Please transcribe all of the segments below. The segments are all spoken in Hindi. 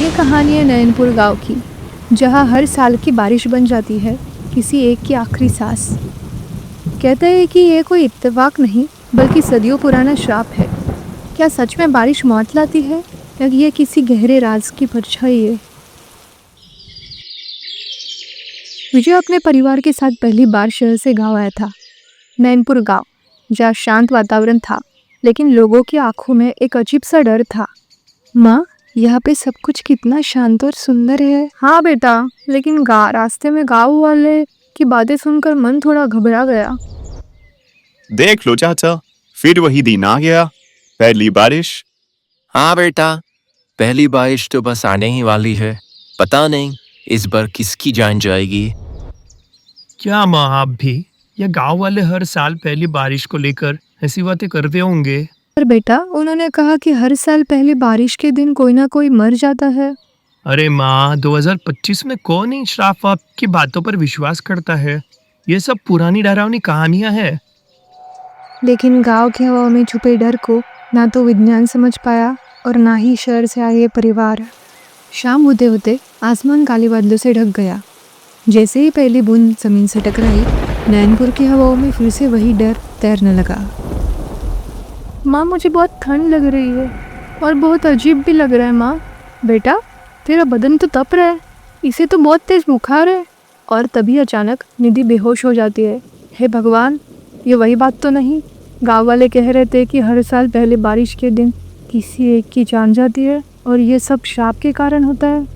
ये कहानी है नैनपुर गांव की, जहां हर साल की बारिश बन जाती है किसी एक की आखिरी सांस। कहते हैं कि ये कोई इत्तेफाक नहीं बल्कि सदियों पुराना श्राप है। क्या सच में बारिश मौत लाती है या ये किसी गहरे राज की परछाई है? विजय अपने परिवार के साथ पहली बार शहर से गांव आया था, नैनपुर गांव, जहाँ शांत वातावरण था लेकिन लोगों की आंखों में एक अजीब सा डर था। माँ, यहाँ पे सब कुछ कितना शांत और सुंदर है। हाँ बेटा, लेकिन रास्ते में गांव वाले की बातें सुनकर मन थोड़ा घबरा गया। देख लो चाचा, फिर वही दिन आ गया, पहली बारिश। हाँ बेटा, पहली बारिश तो बस आने ही वाली है। पता नहीं इस बार किसकी जान जाएगी। क्या माँ, आप भी या गांव वाले हर साल पहली बारिश को लेकर ऐसी बातें करते होंगे? पर बेटा, उन्होंने कहा कि हर साल पहली बारिश के दिन कोई ना कोई मर जाता है। अरे माँ, 2025 में कौन इन श्राप वाप की बातों पर विश्वास करता है? ये सब पुरानी डरावनी कहानियां हैं। लेकिन गांव की हवा में छुपे डर को ना तो विज्ञान समझ पाया और ना ही शहर से आए परिवार। शाम होते होते आसमान काले बादलों से ढक गया। जैसे ही पहली बूंद जमीन से टकराई, नैनपुर की हवाओं में फिर से वही डर तैरने लगा। माँ, मुझे बहुत ठंड लग रही है और बहुत अजीब भी लग रहा है। माँ बेटा, तेरा बदन तो तप रहा है, इसे तो बहुत तेज बुखार है। और तभी अचानक निधि बेहोश हो जाती है। हे भगवान, ये वही बात तो नहीं? गांव वाले कह रहे थे कि हर साल पहले बारिश के दिन किसी एक की जान जाती है और ये सब श्राप के कारण होता है।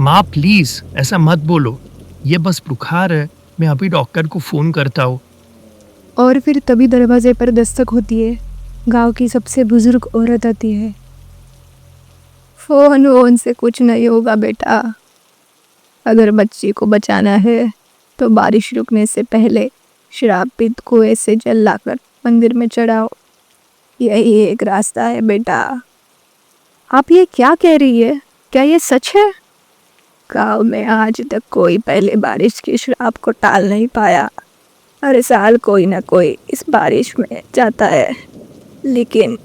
माँ प्लीज ऐसा मत बोलो, ये बस बुखार है। मैं अभी डॉक्टर को फोन करता हूँ। और फिर तभी दरवाजे पर दस्तक होती है। गांव की सबसे बुजुर्ग औरत आती है। फोन वोन से कुछ नहीं होगा बेटा, अगर बच्ची को बचाना है तो बारिश रुकने से पहले श्रापित कुएं से जल लाकर मंदिर में चढ़ाओ, यही एक रास्ता है बेटा। आप ये क्या कह रही है? क्या ये सच है? गांव में आज तक कोई पहले बारिश की श्राप को टाल नहीं पाया। हर साल कोई ना कोई इस बारिश में जाता है, लेकिन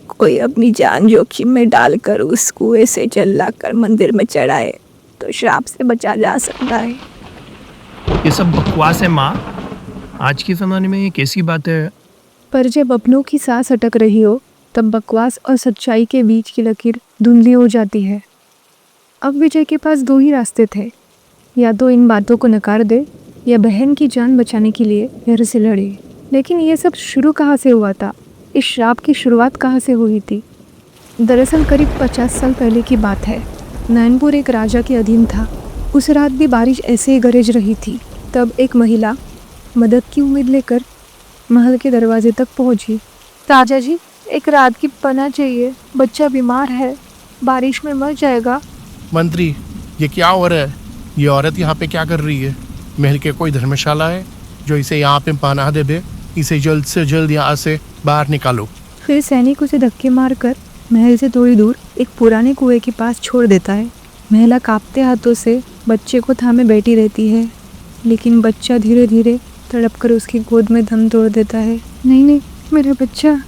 कोई अपनी जान जोखिम में डालकर उस कुएं से जल लाकर मंदिर में चढ़ाए तो श्राप से बचा जा सकता है। ये सब बकवास है माँ, आज के ज़माने में ये कैसी बात है? पर जब अपनों की सांस अटक रही हो तब बकवास और सच्चाई के बीच की लकीर धुंधली हो जाती है। अब विजय के पास दो ही रास्ते थे, या तो इन बातों को नकार दे या बहन की जान बचाने के लिए घर से लड़े। लेकिन ये सब शुरू कहाँ से हुआ था? इस श्राप की शुरुआत कहाँ से हुई थी? दरअसल करीब 50 साल पहले की बात है। नैनपुर एक राजा के अधीन था। उस रात भी बारिश ऐसे ही गरज रही थी। तब एक महिला मदद की उम्मीद लेकर महल के दरवाजे तक पहुंची। राजा जी, एक रात की पनाह चाहिए, बच्चा बीमार है, बारिश में मर जाएगा। मंत्री, ये क्या हो रहा है? ये औरत यहाँ पे क्या कर रही है? महल के कोई धर्मशाला है जो इसे यहाँ पे पनाह दे दे? इसे जल्द से जल्द यहाँ से बाहर निकालो। फिर सैनिक उसे धक्के मारकर महल से थोड़ी दूर एक पुराने कुएं के पास छोड़ देता है। महिला कांपते हाथों से बच्चे को थामे बैठी रहती है, लेकिन बच्चा धीरे धीरे तड़पकर उसकी गोद में दम तोड़ देता है। नहीं नहीं, मेरा बच्चा,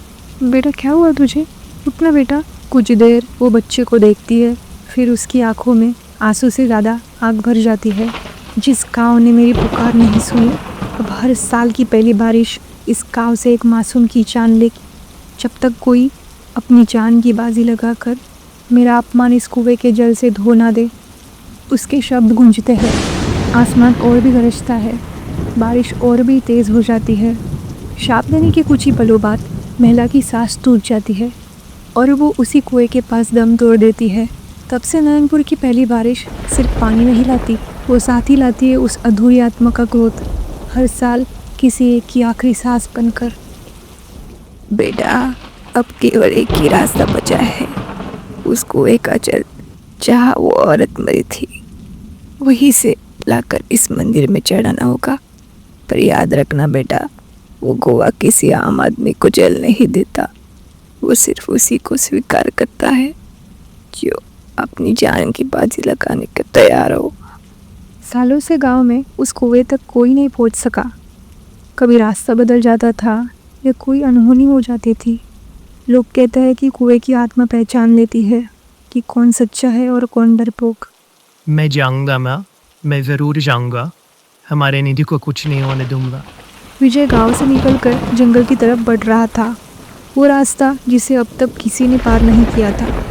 बेटा क्या हुआ तुझे? उठना बेटा। कुछ देर वो बच्चे को देखती है, फिर उसकी आंखों में आंसू से ज़्यादा आग भर जाती है। जिस गाँव ने मेरी पुकार नहीं सुनी, अब हर साल की पहली बारिश इस गाँव से एक मासूम की जान ले। जब तक कोई अपनी जान की बाजी लगाकर मेरा अपमान इस कुएं के जल से धो ना दे। उसके शब्द गूंजते हैं, आसमान और भी गरजता है, बारिश और भी तेज़ हो जाती है। शाप देने के कुछ ही पलों बाद महिला की सांस टूट जाती है और वो उसी कुएं के पास दम तोड़ देती है। तब से नैनपुर की पहली बारिश सिर्फ पानी नहीं लाती, वो साथ ही लाती है उस अधूरी आत्मा का क्रोध, हर साल किसी एक की आखिरी सांस बनकर। बेटा, अब केवल एक ही रास्ता बचा है, उस कुएं का जल जहाँ वो औरत मरी थी, वहीं से लाकर इस मंदिर में चढ़ाना होगा। पर याद रखना बेटा, वो गोवा किसी आम आदमी को जल नहीं देता, वो सिर्फ उसी को स्वीकार करता है जो अपनी जान की बाजी लगाने के तैयार हो। सालों से गांव में उस कुएं तक कोई नहीं पहुंच सका। कभी रास्ता बदल जाता था या कोई अनहोनी हो जाती थी। लोग कहते हैं कि कुएं की आत्मा पहचान लेती है कि कौन सच्चा है और कौन डरपोक। मैं जाऊंगा माँ, मैं ज़रूर जाऊंगा। हमारे निधि को कुछ नहीं होने दूंगा। विजय गांव से निकलकर जंगल की तरफ बढ़ रहा था। वो रास्ता जिसे अब तक किसी ने पार नहीं किया था।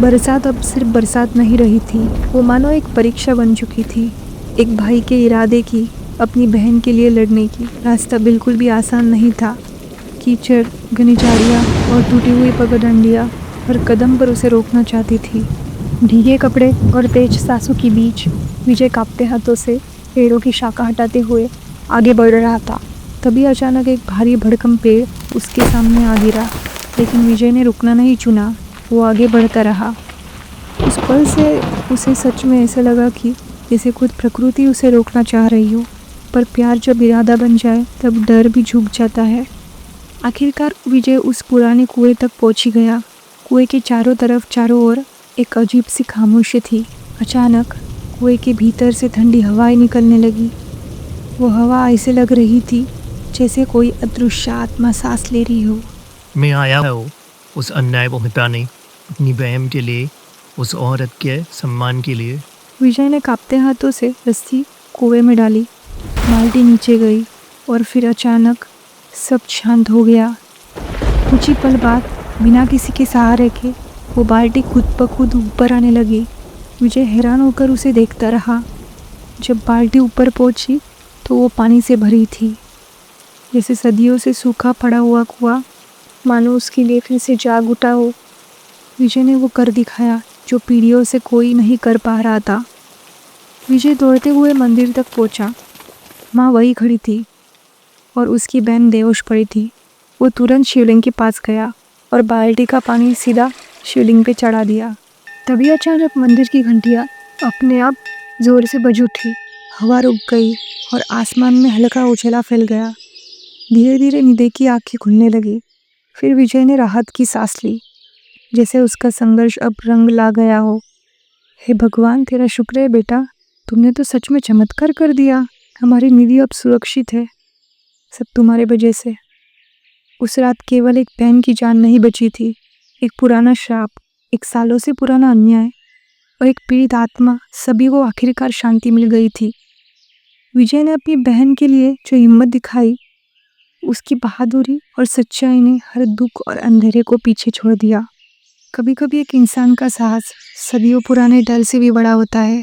बरसात अब सिर्फ बरसात नहीं रही थी, वो मानो एक परीक्षा बन चुकी थी। एक भाई के इरादे की, अपनी बहन के लिए लड़ने की। रास्ता बिल्कुल भी आसान नहीं था। कीचड़, घनी झाड़ियाँ और टूटी हुई पगडंडियाँ हर कदम पर उसे रोकना चाहती थी। भीगे कपड़े और तेज सांसों के बीच विजय कांपते हाथों से पेड़ों की शाखा हटाते हुए आगे बढ़ रहा था। तभी अचानक एक भारी भड़कम पेड़ उसके सामने आ गिरा, लेकिन विजय ने रुकना नहीं चुना। वो आगे बढ़ता रहा। उस पल से उसे सच में ऐसा लगा कि जैसे खुद प्रकृति उसे रोकना चाह रही हो। पर प्यार जब इरादा बन जाए तब डर भी झुक जाता है। आखिरकार विजय उस पुराने कुएं तक पहुंच गया। कुएं के चारों ओर एक अजीब सी खामोशी थी। अचानक कुएं के भीतर से ठंडी हवाएं निकलने लगी। वो हवा ऐसे लग रही थी जैसे कोई अदृश्य आत्मा सांस ले रही हो। मैं आया हूँ उस अन्याय को मिटाने, अपनी बहन के लिए, उस औरत के सम्मान के लिए। विजय ने कांपते हाथों से रस्सी कुएं में डाली। बाल्टी नीचे गई और फिर अचानक सब शांत हो गया। कुछ ही पल बाद बिना किसी के सहारे के वो बाल्टी खुद ब खुद ऊपर आने लगी। विजय हैरान होकर उसे देखता रहा। जब बाल्टी ऊपर पहुंची तो वो पानी से भरी थी, जैसे सदियों से सूखा पड़ा हुआ कुआं मानो उसके लिए फिर से जाग उठा हो। विजय ने वो कर दिखाया जो पीढ़ियों से कोई नहीं कर पा रहा था। विजय दौड़ते हुए मंदिर तक पहुंचा। माँ वही खड़ी थी और उसकी बहन बेहोश पड़ी थी। वो तुरंत शिवलिंग के पास गया और बाल्टी का पानी सीधा शिवलिंग पे चढ़ा दिया। तभी अचानक मंदिर की घंटियाँ अपने आप जोर से बज उठी। हवा रुक गई और आसमान में हल्का उछला फैल गया। धीरे धीरे निधि की आंखें खुलने लगी। फिर विजय ने राहत की सांस ली, जैसे उसका संघर्ष अब रंग ला गया हो। हे भगवान, तेरा शुक्र है बेटा, तुमने तो सच में चमत्कार कर दिया। हमारी निधि अब सुरक्षित है, सब तुम्हारे वजह से। उस रात केवल एक बहन की जान नहीं बची थी, एक पुराना श्राप, एक सालों से पुराना अन्याय और एक पीड़ित आत्मा, सभी को आखिरकार शांति मिल गई थी। विजय ने अपनी बहन के लिए जो हिम्मत दिखाई, उसकी बहादुरी और सच्चाई ने हर दुख और अंधेरे को पीछे छोड़ दिया। कभी कभी एक इंसान का साहस सदियों पुराने डर से भी बड़ा होता है।